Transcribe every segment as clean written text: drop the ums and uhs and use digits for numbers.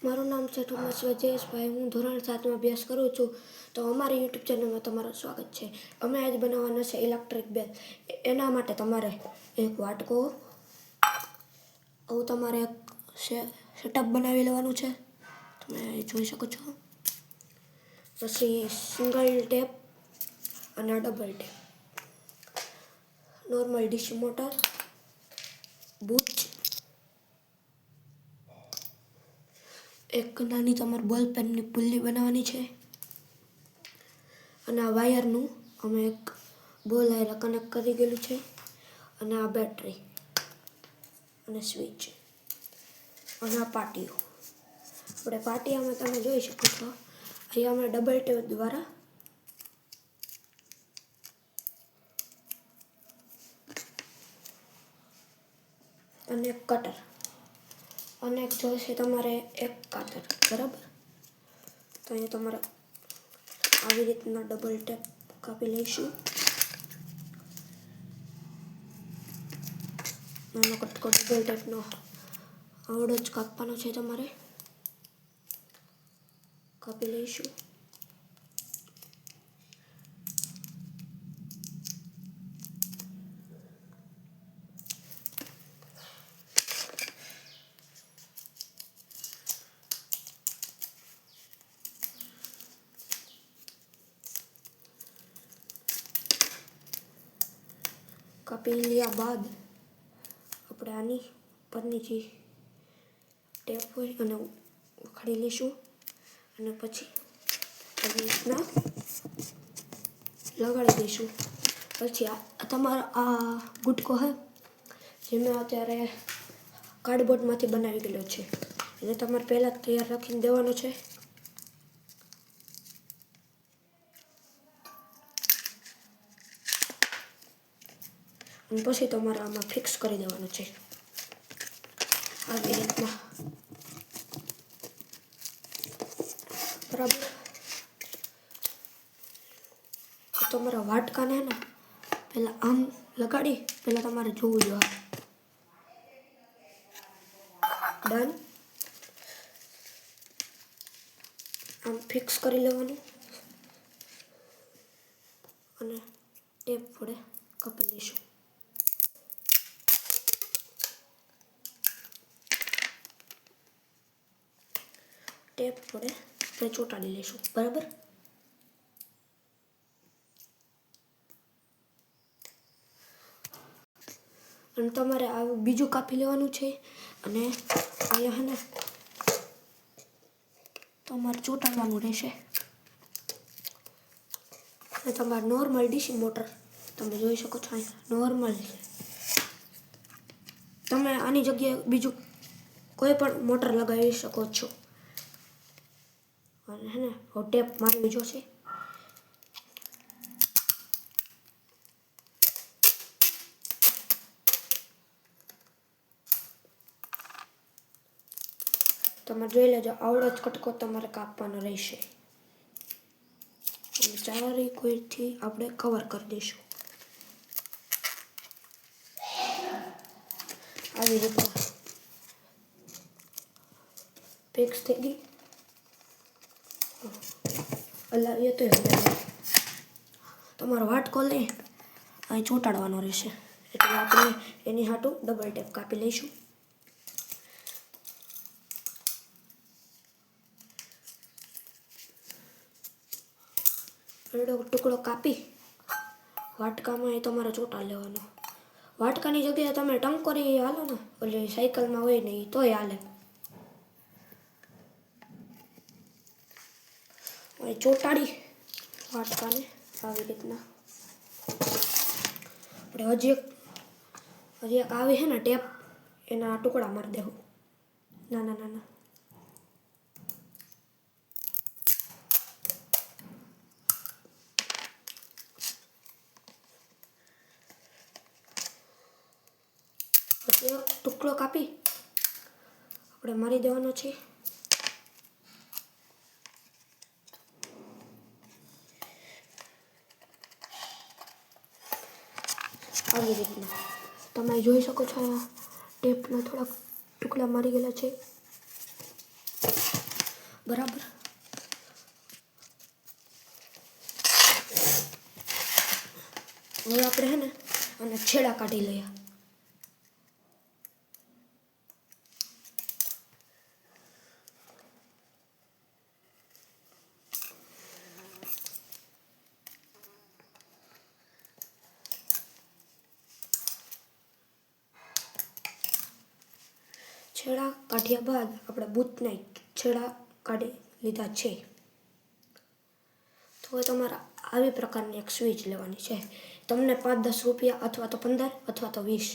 મારું નામ છે ઠુમસ વજેશભાઈ. હું ધોરણ 7માં અભ્યાસ કરું છું. તો અમારી યુટ્યુબ ચેનલમાં તમારું સ્વાગત છે. અમે આજ બનાવવાના છે ઇલેક્ટ્રિક બેલ. એના માટે તમારે એક વાટકો, આવું તમારે એક સેટઅપ બનાવી લેવાનું છે, તમે જોઈ શકો છો. પછી સિંગલ ટેપ અને double tap, normal DC motor, બુચ, એક નાની તમારે બોલ પેનની પુલ્લી બનાવવાની છે, અને આ વાયરનું અમે એક બોલ હારે કનેક્ટ કરી ગયેલું છે, અને આ બેટરી અને સ્વિચ અને આ પાટીઓ. આપણે પાટિયામાં તમે જોઈ શકો છો, અહીંયા અમે ડબલ ટેપ દ્વારા અને એક કટર અને એક જોઈશે તમારે એક કાતર, બરાબર. તો અહીંયા તમારે આવી રીતના ડબલ ટેપ કાપી લઈશું. નાનો કટકો ડબલ ટેપનો આવડો જ કાપવાનો છે તમારે, કાપી લઈશું. કાપી લીધા બાદ આપણે આની ઉપરની જે ટેપ હોય અને ઉખાડી લઈશું, અને પછી આવી રીતના લગાડી દઈશું. પછી આ તમારો આ ગુટકો હોય જે મેં અત્યારે કાર્ડબોર્ડમાંથી બનાવી ગયેલો છે, એને તમારે પહેલાં તૈયાર રાખીને દેવાનો છે. અને પછી તમારે આમાં ફિક્સ કરી દેવાનું છે આવી રીતના, બરાબર. તમારા વાટકાને ને પહેલાં આમ લગાડી પહેલાં તમારે જોવું જોઈએ. ડન. આમ ફિક્સ કરી લેવાનું અને ટેપ વડે કાપી લઈશું. ટેપ વડે આપણે ચોંટાડી લઈશું, બરાબર. અને તમારે આવું બીજું કાપી લેવાનું છે, અને અહીંયા હે ને તમારે ચોંટાડવાનું રહેશે. અને તમારે નોર્મલ ડીસી મોટર તમે જોઈ શકો છો, અહીંયા નોર્મલ છે. તમે આની જગ્યાએ બીજું કોઈ પણ મોટર લગાવી શકો છો. અને હે ને ટેપ મારવી જોશે. તમે જોઈ લેજો, આવડો જ કટકો તમારે કાપવાનો રહેશે. અને ચારે કોઈથી આપણે કવર કરી દઈશું આવી રીતના. ફિક્સ થઈ ગઈ. હલાવીએ તો તમારો વાટકો લઈ અહીં ચોંટાડવાનો રહેશે, એટલે આપણે એની હાટું ડબલ ટેપ કાપી લઈશું. અડધો ટુકડો કાપી વાટકામાં એ તમારે ચોંટાડી લેવાનો. વાટકાની જગ્યાએ તમે ટંકોરી હાલો ને, ઓલી સાયકલમાં હોય ને એ તોય હાલે. ચોંટાડી વાટકાને આવી રીતના આપણે હજી એક આવી છે ને ટેપ, એના ટુકડા મારી દેવું નાના નાના. પછી એક ટુકડો કાપી આપણે મારી દેવાનો છે. આવી રીતના તમે જોઈ શકો છો, ટેપના થોડાક ટુકડા મારી ગયેલા છે. બરાબર. હવે આપણે હે ને અને છેડા કાઢી લઈએ. છેડા કાઢ્યા બાદ આપણે બૂથના છેડા કાઢી લીધા છે. તો તમારે આવી પ્રકારની એક સ્વિચ લેવાની છે. તમને 5-10 રૂપિયા અથવા તો 15 અથવા તો 20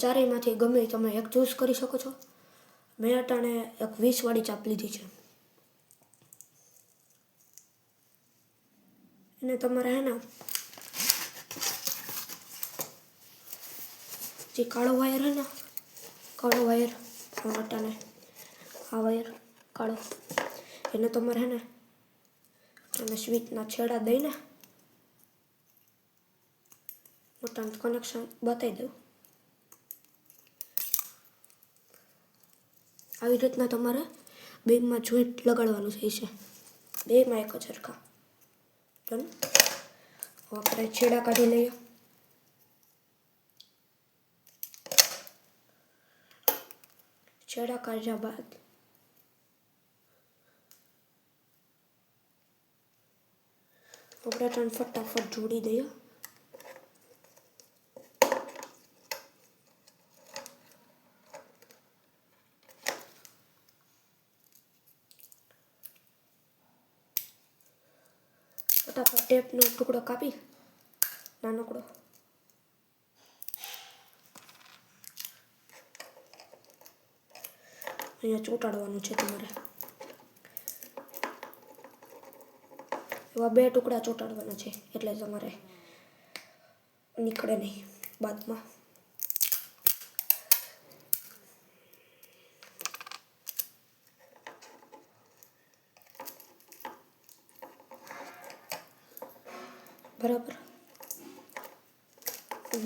ચારેયમાંથી ગમે તમે એક ચૂઝ કરી શકો છો. મેં અટાણે એક 20 વાળી ચાપ લીધી છે. એને તમારે હે ને જે કાળો વાયર હે ને કાળો વાયર અટાણે આ વાયર કાળો એને તમારે હે ને અને સ્વિચના છેડા દઈને મોટાનું કનેક્શન બતાવી દઉં. આવી રીતના તમારે બેમાં જોઈન્ટ લગાડવાનું છે. બેમાં એક જ સરખા. ડન. આપણે છેડા કાઢી લઈએ. છેડા કાઢ્યા બાદ આપણે ફટાફટ જોડી દઈએ. ફટાફટ ટેપનો ટુકડો કાપી નાનકડો અહીંયા ચોંટાડવાનું છે તમારે. એવા 2 ટુકડા ચોંટાડવાના છે એટલે તમારે નીકળે નહીં બાદમાં. બરાબર.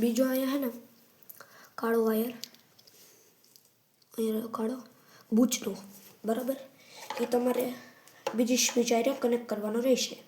બીજો અહીંયા હે ને કાળો વાયર અહીંયા કાળો બૂચનો બરાબર એ તમારે બીજી સ્વિચ આરે કનેક્ટ કરવાનો રહેશે.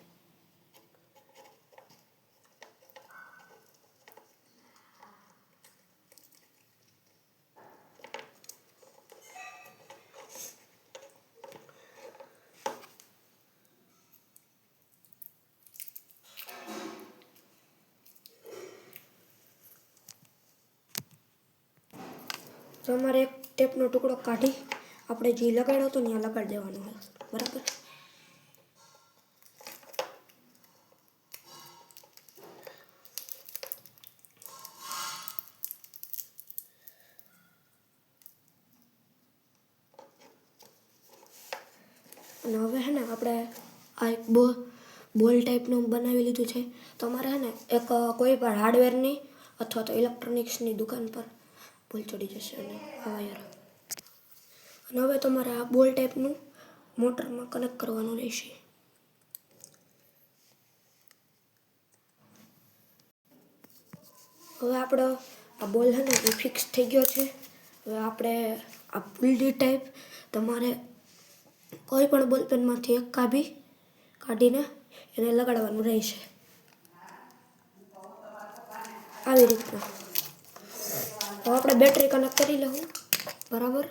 તમારે એક ટેપનો ટુકડો કાઢી આપણે જે લગાડ્યો હતો ત્યાં લગાડી દેવાનો હોય. બરાબર. અને હવે હે ને આપણે આ એક બોલ ટાઈપનું બનાવી લીધું છે. તમારે હે ને એક કોઈ પણ હાર્ડવેરની અથવા તો ઇલેક્ટ્રોનિક્સની દુકાન પર બોલ ચડી જશે અને આ વાયર. અને હવે તમારે આ બોલ ટાઈપનું મોટરમાં કનેક્ટ કરવાનું રહેશે. હવે આપણો આ બોલ છે ને એ ફિક્સ થઈ ગયો છે. હવે આપણે આ પુલડી ટાઈપ તમારે કોઈ પણ બોલપેનમાંથી એક કાઢીને એને લગાડવાનું રહેશે આવી રીતના. તો આપણે બેટરી કનેક્ટ કરી લઉં. બરાબર.